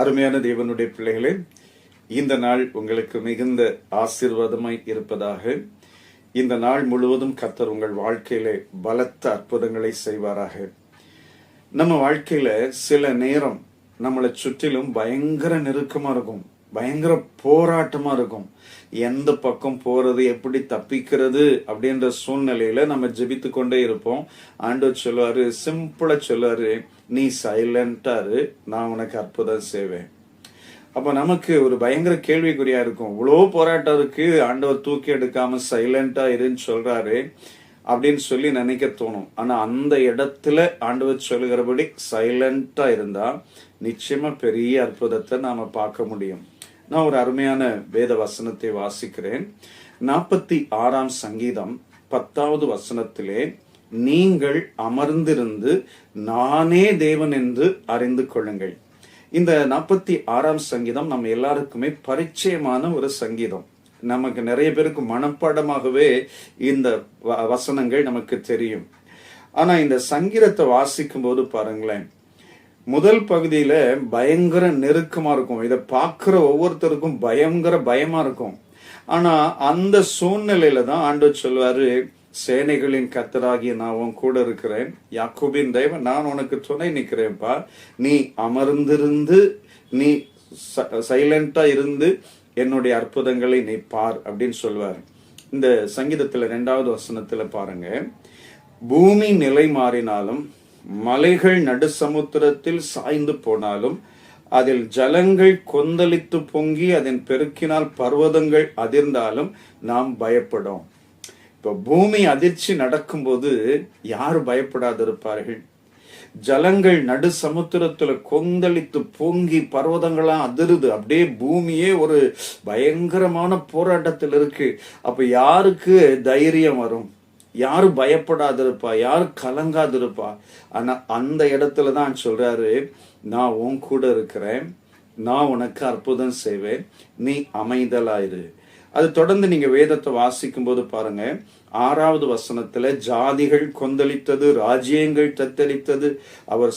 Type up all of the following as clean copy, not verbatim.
அருமையான தேவனுடைய பிள்ளைகளே, இந்த நாள் உங்களுக்கு மிகுந்த ஆசீர்வாதமாய் இருப்பதாக. இந்த நாள் முழுவதும் கர்த்தர் உங்கள் வாழ்க்கையிலே பலத்த அற்புதங்களை செய்வாராக. நம்ம வாழ்க்கையில சில நேரம் நம்மளை சுற்றிலும் பயங்கர நெருக்கமா இருக்கும், பயங்கர போராட்டமா இருக்கும். எந்த பக்கம் போறது, எப்படி தப்பிக்கிறது அப்படின்ற சூழ்நிலையில நம்ம ஜெபித்து கொண்டே இருப்போம். ஆண்டவர் சொல்லுவாரு, சிம்பிளா சொல்லுவாரு, நீ சைலண்டா இரு, நான் உனக்கு அற்புதம் செய்வேன். அப்ப நமக்கு ஒரு பயங்கர கேள்விக்குறியா இருக்கும். இவ்வளோ போராட்டம் இருக்கு, ஆண்டவர் தூக்கி எடுக்காம சைலண்டா இருன்னு சொல்றாரு அப்படின்னு சொல்லி நினைக்க தோணும். ஆனா அந்த இடத்துல ஆண்டவர் சொல்லுகிறபடி சைலண்டா இருந்தா நிச்சயமா பெரிய அற்புதத்தை நாம பார்க்க முடியும். நான் ஒரு அருமையான வேத வசனத்தை வாசிக்கிறேன். 46ஆம் சங்கீதம் 10வது வசனத்திலே, நீங்கள் அமர்ந்திருந்து நானே தேவன் என்று அறிந்து கொள்ளுங்கள். இந்த 46ஆம் சங்கீதம் நம்ம எல்லாருக்குமே பரிச்சயமான ஒரு சங்கீதம். நமக்கு நிறைய பேருக்கு மனப்பாடமாகவே இந்த வசனங்கள் நமக்கு தெரியும். ஆனா இந்த சங்கீதத்தை வாசிக்கும் போது பாருங்களேன், முதல் பகுதியில பயங்கர நெருக்கமா இருக்கும். இதை பார்க்கிற ஒவ்வொருத்தருக்கும் பயங்கர பயமா இருக்கும். ஆனா அந்த சூழ்நிலையில தான் ஆண்டவர் சொல்வாரு, சேனைகளின் கர்த்தராகிய நான் உன் கூட இருக்கிறேன், யாக்கோபின் தேவன் நான் உனக்கு துணை நிற்கிறேன்ப்பா, நீ அமர்ந்திருந்து நீ சைலண்டா இருந்து என்னுடைய அற்புதங்களை நீ பார் அப்படின்னு சொல்வார். இந்த சங்கீதத்துல 2வது வசனத்துல பாருங்க, பூமி நிலை மாறினாலும் மலைகள் நடு சமுத்திரத்தில் சாய்ந்து போனாலும் அதில் ஜலங்கள் கொந்தளித்து பொங்கி அதன் பெருக்கினால் பர்வதங்கள் அதிர்ந்தாலும் நாம் பயப்படும். இப்ப பூமி அதிர்ச்சி நடக்கும்போது யாரு பயப்படாதிருப்பார்கள்? ஜலங்கள் நடு சமுத்திரத்துல கொந்தளித்து பொங்கி பர்வதங்களா அதிருது, அப்படியே பூமியே ஒரு பயங்கரமான போராட்டத்தில் இருக்கு. அப்ப யாருக்கு தைரியம் வரும்? யாரு பயப்படாதிருப்பா? யாரு கலங்காதிருப்பா? ஆனா அந்த இடத்துலதான் சொல்றாரு, நான் உன் கூட இருக்கிறேன், நான் உனக்கு அற்புதம் செய்வேன், நீ அமைதலாயிரு. அது தொடர்ந்து நீங்க வேதத்தை வாசிக்கும் போது பாருங்க, 6வது வசனத்துல, ஜாதிகள் கொந்தளித்தது, ராஜ்யங்கள் தத்தளித்தது, அவர்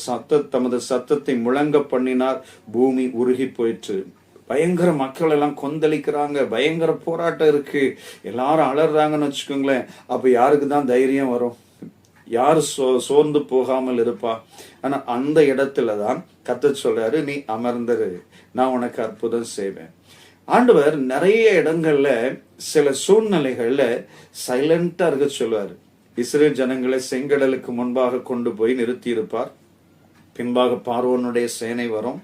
தமது சத்தத்தை முழங்க பண்ணினார், பூமி உருகி போயிற்று. பயங்கர மக்கள் எல்லாம் கொந்தளிக்கிறாங்க, பயங்கர போராட்டம் இருக்கு, எல்லாரும் அலறாங்கன்னு வச்சுக்கோங்களேன். அப்ப யாருக்கு தான் தைரியம் வரும்? யாரு சோர்ந்து போகாமல் இருப்பா? ஆனா அந்த இடத்துலதான் கர்த்தர் சொல்றாரு, நீ அமர்ந்தரு, நான் உனக்கு அற்புதம் செய்வேன். ஆண்டவர் நிறைய இடங்கள்ல சில சூழ்நிலைகள்ல சைலண்டா இருக்க சொல்லுவாரு. இஸ்ரேல் ஜனங்களை செங்கடலுக்கு முன்பாக கொண்டு போய் நிறுத்தி இருப்பார். பின்பாக பார்வோனுடைய சேனை வரும்,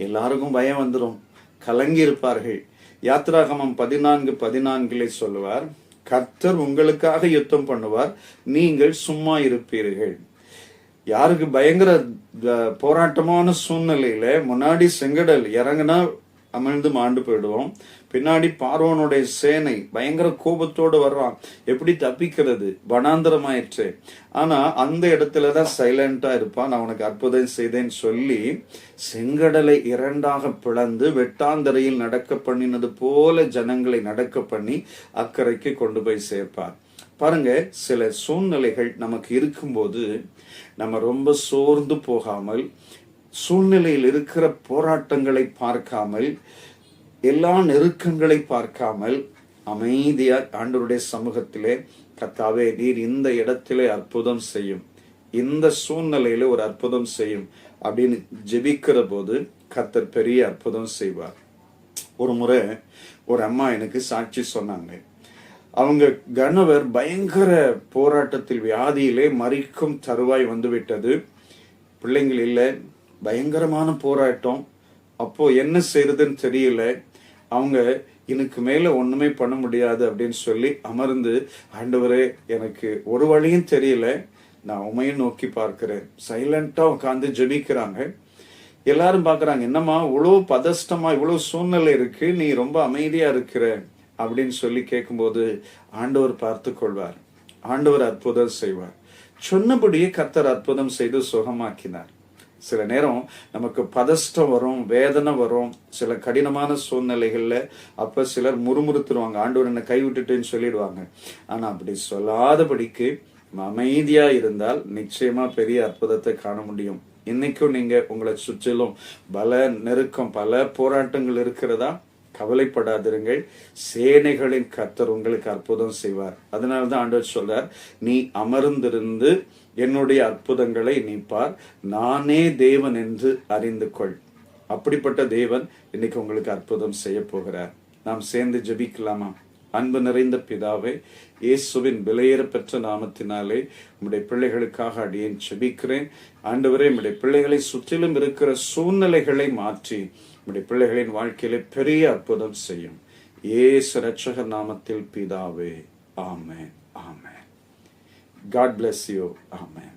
எல்லாருக்கும் பயம் வந்துடும், கலங்கி இருப்பார்கள். யாத்ராகமம் 14:14 சொல்லுவார், கர்த்தர் உங்களுக்காக யுத்தம் பண்ணுவார், நீங்கள் சும்மா இருப்பீர்கள். யாருக்கு பயங்கர போராட்டமான சூழ்நிலையில முன்னாடி செங்கடல் இறங்குனா அமிழ்ந்து மாண்டு போயிடுவோம், பின்னாடி பார்வோனுடைய சேனை பயங்கர கோபத்தோடு வர்றான், எப்படி தப்பிக்கிறது? வனாந்தரமாயிற்று. ஆனா அந்த இடத்துலதான் சைலண்டா இருப்பான், நான் உனக்கு அற்புதம் செய்தேன்னு சொல்லி செங்கடலை 2ஆக பிளந்து வெட்டாந்தரையில் நடக்க பண்ணினது போல ஜனங்களை நடக்க பண்ணி அக்கறைக்கு கொண்டு போய் சேர்ப்பார். பாருங்க, சில சூழ்நிலைகள் நமக்கு இருக்கும்போது நம்ம ரொம்ப சோர்ந்து போகாமல், சூழ்நிலையில் இருக்கிற போராட்டங்களை பார்க்காமல், எல்லா நெருக்கங்களை பார்க்காமல் அமைதியா ஆண்டவருடைய சமூகத்திலே, கர்த்தாவே நீர் இந்த இடத்திலே அற்புதம் செய்யும், இந்த சூழ்நிலையில ஒரு அற்புதம் செய்யும் அப்படின்னு ஜெபிக்கிற போது கர்த்தர் பெரிய அற்புதம் செய்வார். ஒரு முறை ஒரு அம்மா எனக்கு சாட்சி சொன்னாங்க. அவங்க கணவர் பயங்கர போராட்டத்தில் வியாதியிலே மரிக்கும் தருவாய் வந்து விட்டது, பிள்ளைங்கள் இல்லை, பயங்கரமான போராட்டம். அப்போ என்ன செய்யறதுன்னு தெரியல. அவங்க எனக்கு மேல ஒண்ணுமே பண்ண முடியாது அப்படின்னு சொல்லி அமர்ந்து, ஆண்டவரே எனக்கு ஒரு வழியும் தெரியல, நான் உமையும் நோக்கி பார்க்கிறேன். சைலண்டா உட்காந்து ஜெபிக்கிறாங்க. எல்லாரும் பாக்குறாங்க, என்னம்மா இவ்வளவு பதஷ்டமா, இவ்வளவு சூழ்நிலை இருக்கு, நீ ரொம்ப அமைதியா இருக்கிற அப்படின்னு சொல்லி கேட்கும்போது, ஆண்டவர் பார்த்து கொள்வார், ஆண்டவர் அற்புதம் செய்வார். சொன்னபடியே கர்த்தர் அற்புதம் செய்து சுகமாக்கினார். சில நேரம் நமக்கு பதஷ்டம் வரும், வேதனை வரும், சில கடினமான சூழ்நிலைகள்ல அப்ப சிலர் முறுமுறுத்துருவாங்க, ஆண்டவர் என்ன கைவிட்டுட்டேன்னு சொல்லிடுவாங்க. ஆனா அப்படி சொல்லாதபடிக்கு அமைதியா இருந்தால் நிச்சயமா பெரிய அற்புதத்தை காண முடியும். இன்னைக்கும் நீங்க உங்களை சுற்றிலும் பல நெருக்கம், பல போராட்டங்கள் இருக்கிறதா? கவலைப்படாதிருங்கள். சேனைகளின் கர்த்தர் உங்களுக்கு அற்புதம் செய்வார். அதனால்தான் ஆண்டவர் சொல்றார், நீ அமர்ந்திருந்து என்னுடைய அற்புதங்களை நீ பார், நானே தேவன் என்று அறிந்து கொள். அப்படிப்பட்ட தேவன் இன்னைக்கு உங்களுக்கு அற்புதம் செய்ய போகிறார். நாம் சேர்ந்து ஜெபிக்கலாமா? அன்பு நிறைந்த பிதாவே, இயேசுவின் விலையேற பெற்ற நாமத்தினாலே உம்முடைய பிள்ளைகளுக்காக அடியேன் ஜெபிக்கிறேன். ஆண்டவரே, உம்முடைய பிள்ளைகளை சுற்றிலும் இருக்கிற சூழ்நிலைகளை மாற்றி உம்முடைய பிள்ளைகளின் வாழ்க்கையிலே பெரிய அற்புதம் செய்யும். இயேசு இரட்சகர் நாமத்தில் பிதாவே, ஆமென், ஆமென். God bless you. Amen.